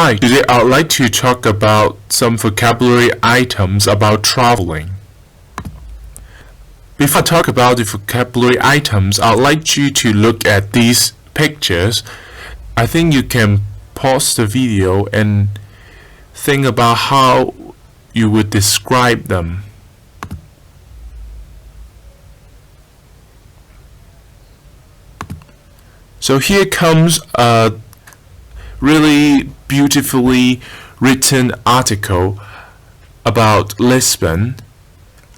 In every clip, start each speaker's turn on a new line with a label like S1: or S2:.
S1: Hi, today I'd like to talk about some vocabulary items about traveling. Before I talk about the vocabulary items, I'd like you to look at these pictures. I think you can pause the video and think about how you would describe them. So here comes a really beautifully written article about Lisbon,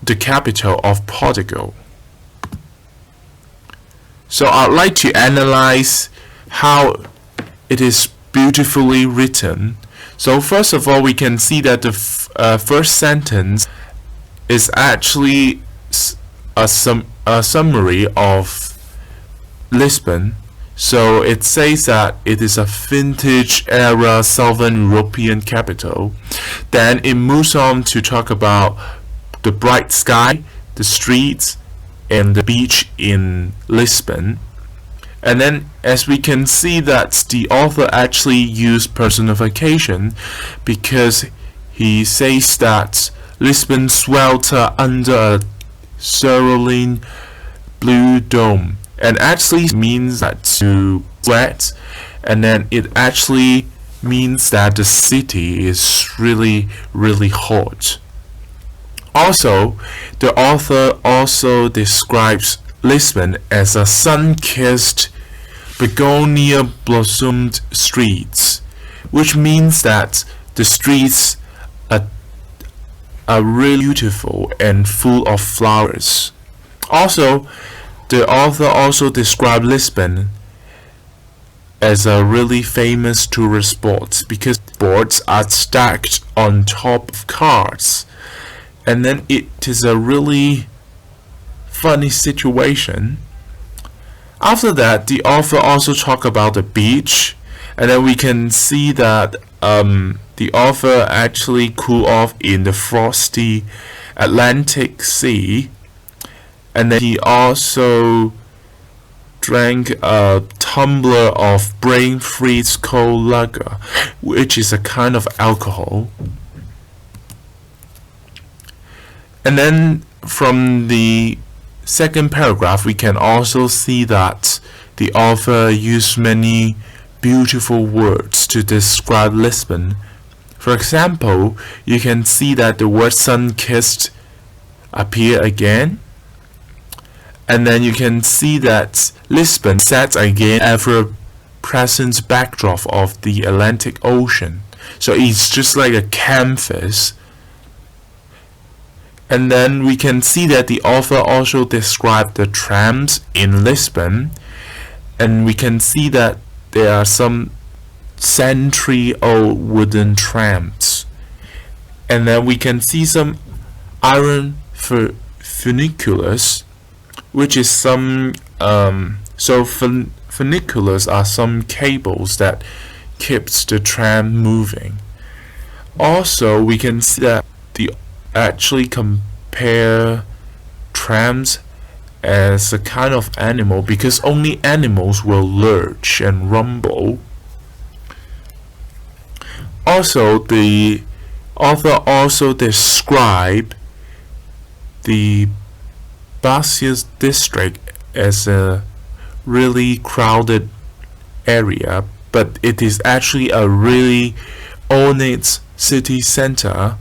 S1: the capital of Portugal. So I'd like to analyze how it is beautifully written. So first of all, we can see that the first sentence is actually a summary of Lisbon. So it says that it is a vintage era Southern European capital. Then it moves on to talk about the bright sky, the streets, and the beach in Lisbon. And then as we can see that the author actually used personification because he says that Lisbon swelter under a cerulean blue dome. And actually means that to sweat, and then it actually means that the city is really hot. Also, the author also describes Lisbon as a sun-kissed, begonia blossomed streets, which means that the streets are really beautiful and full of flowers. Also, the author also described Lisbon as a really famous tourist spot because boards are stacked on top of cars, and then it is a really funny situation. After that, the author also talked about the beach, and then we can see that the author actually cooled off in the frosty Atlantic Sea. And then he also drank a tumbler of brain freeze cold lager, which is a kind of alcohol. And then from the second paragraph, we can also see that the author used many beautiful words to describe Lisbon. For example, you can see that the word sun-kissed appear again. And then you can see that Lisbon sets again ever-present backdrop of the Atlantic Ocean. So it's just like a canvas. And then we can see that the author also described the trams in Lisbon. And we can see that there are some century-old wooden trams. And then we can see some iron funiculars, which is some funiculars are some cables that keeps the tram moving. Also, we can see that they actually compare trams as a kind of animal because only animals will lurch and rumble. Also, the author also described the Bacias district as a really crowded area, but it is actually a really ornate city center.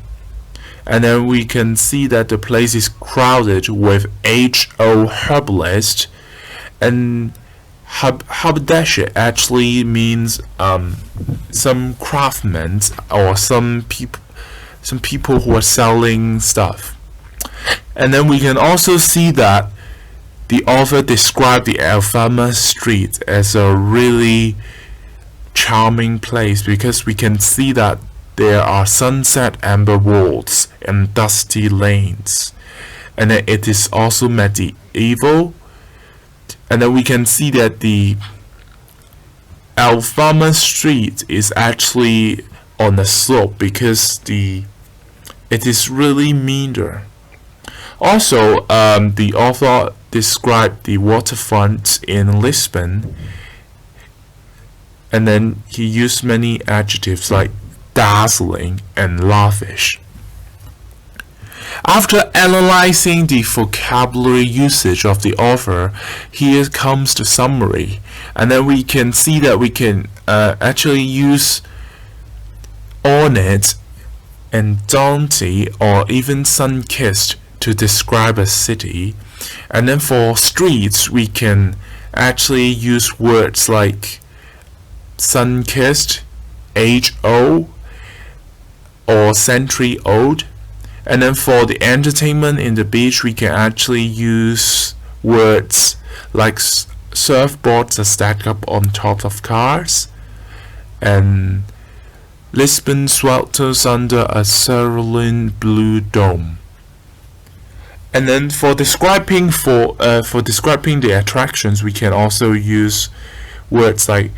S1: And then we can see that the place is crowded with age-old herbalists, and haberdasher actually means some craftsmen or some people who are selling stuff. And then we can also see that the author described the Alfama Street as a really charming place because we can see that there are sunset amber walls and dusty lanes. And then it is also medieval. And then we can see that the Alfama Street is actually on a slope because it is really meaner. Also, the author described the waterfront in Lisbon And then he used many adjectives like dazzling and lavish. After analyzing the vocabulary usage of the author, here comes the summary. And then we can see that we can actually use ornate and dainty or even sun-kissed to describe a city. And then for streets, we can actually use words like sun-kissed, age-old, or century-old. And then for the entertainment in the beach, we can actually use words like surfboards are stacked up on top of cars, and Lisbon swelters under a cerulean blue dome. And then for describing the attractions, we can also use words like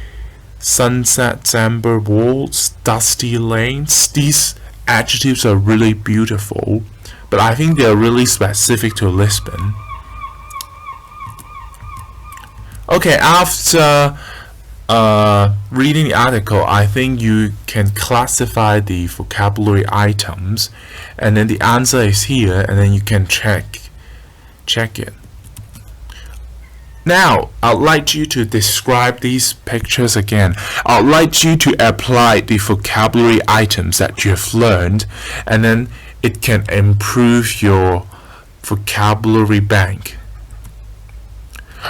S1: sunsets, amber walls, dusty lanes. These adjectives are really beautiful, but I think they are really specific to Lisbon. Okay, after reading the article, I think you can classify the vocabulary items, and then the answer is here, and then you can check it. Now, I'd like you to describe these pictures again. I'd like you to apply the vocabulary items that you have learned, and then it can improve your vocabulary bank.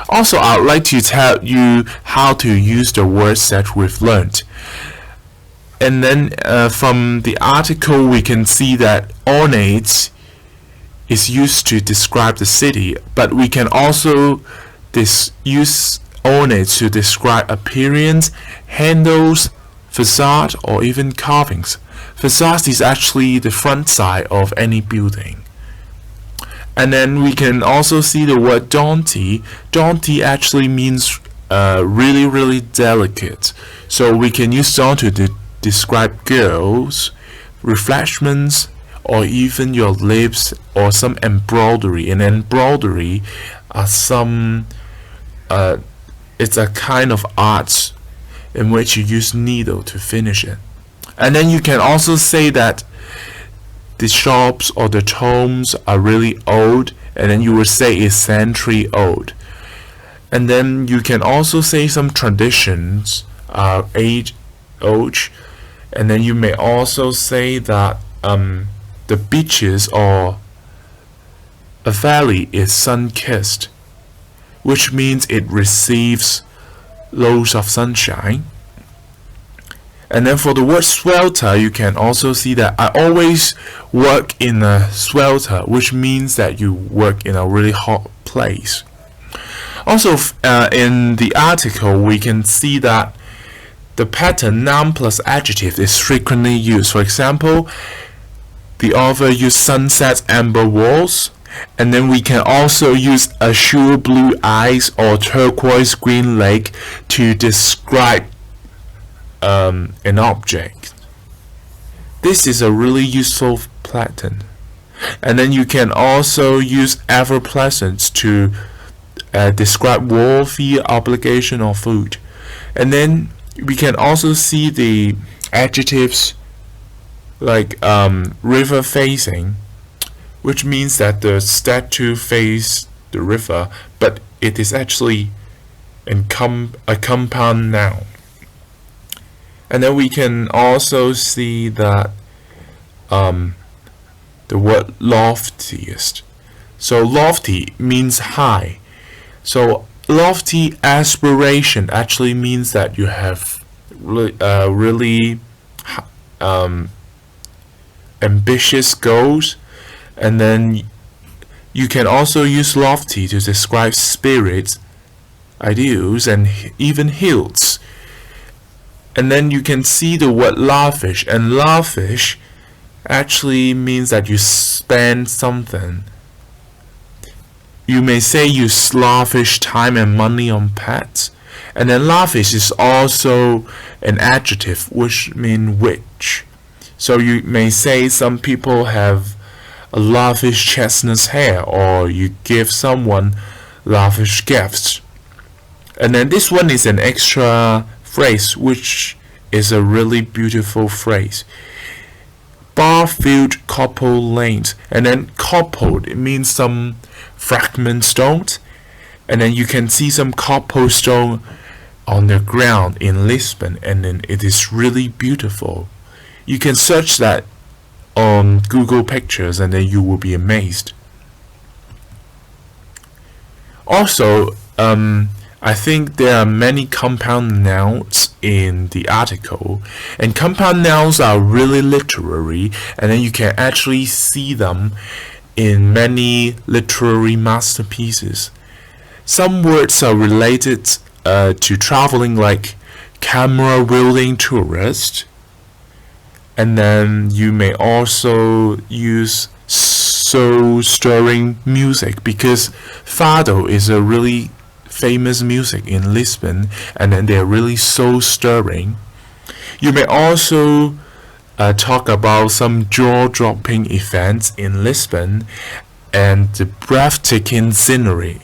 S1: Also, I'd like to tell you how to use the words that we've learned. And then from the article, we can see that ornate is used to describe the city, but we can also use ornate to describe appearance, handles, facade, or even carvings. Facade is actually the front side of any building. And then we can also see the word dainty. Dainty actually means really delicate. So we can use dainty to describe girls, refreshments, or even your lips, or some embroidery. And embroidery are it's a kind of art in which you use needle to finish it. And then you can also say that the shops or the homes are really old, and then you would say it's century old. And then you can also say some traditions are age old, and then you may also say that the beaches or a valley is sun-kissed, which means it receives loads of sunshine. And then for the word swelter, you can also see that I always work in a swelter, which means that you work in a really hot place. Also, in the article, we can see that the pattern noun plus adjective is frequently used. For example, the author used sunset amber walls, and then we can also use azure blue eyes or turquoise green lake to describe an object. This is a really useful pattern. And then you can also use ever pleasant to describe warfare, obligation, or food. And then we can also see the adjectives like river facing, which means that the statue faces the river, but it is actually a compound noun. And then we can also see that the word loftiest. So lofty means high. So lofty aspiration actually means that you have really ambitious goals. And then you can also use lofty to describe spirits, ideals, and even hills. And then you can see the word lavish, and lavish actually means that you spend something. You may say you lavish time and money on pets. And then lavish is also an adjective which means rich. So you may say some people have a lavish chestnut hair, or you give someone lavish gifts. And then this one is an extra phrase, which is a really beautiful phrase. Bar-filled copper lanes, and then coupled, it means some fragment stones, and then you can see some cobblestone on the ground in Lisbon, and then it is really beautiful. You can search that on Google Pictures and then you will be amazed. Also, I think there are many compound nouns in the article, and compound nouns are really literary, and then you can actually see them in many literary masterpieces. Some words are related to traveling, like camera wielding tourist, and then you may also use soul stirring music, because fado is a really famous music in Lisbon, and then they're really soul stirring. You may also talk about some jaw-dropping events in Lisbon and the breathtaking scenery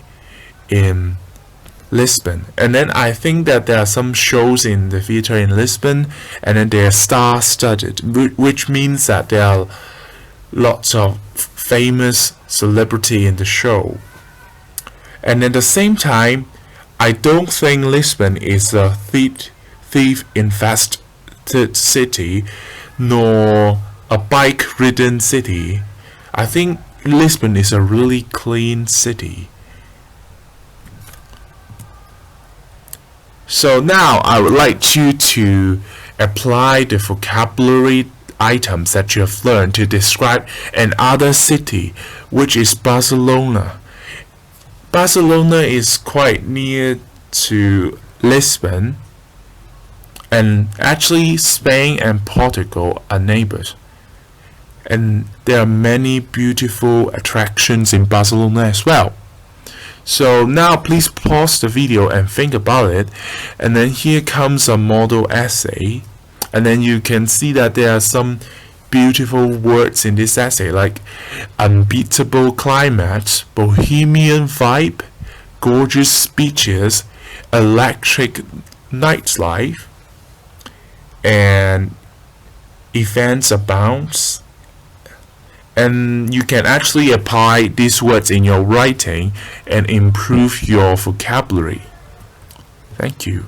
S1: in Lisbon. And then I think that there are some shows in the theater in Lisbon, and then they're star-studded, which means that there are lots of famous celebrity in the show. And at the same time, I don't think Lisbon is a thief-infested city, nor a bike-ridden city. I think Lisbon is a really clean city. So now I would like you to apply the vocabulary items that you have learned to describe another city, which is Barcelona. Barcelona is quite near to Lisbon, and actually Spain and Portugal are neighbors. And there are many beautiful attractions in Barcelona as well. So now please pause the video and think about it, and then here comes a model essay, and then you can see that there are some beautiful words in this essay, like unbeatable climate, bohemian vibe, gorgeous beaches, electric nightlife, and events abounds. And you can actually apply these words in your writing and improve your vocabulary. Thank you.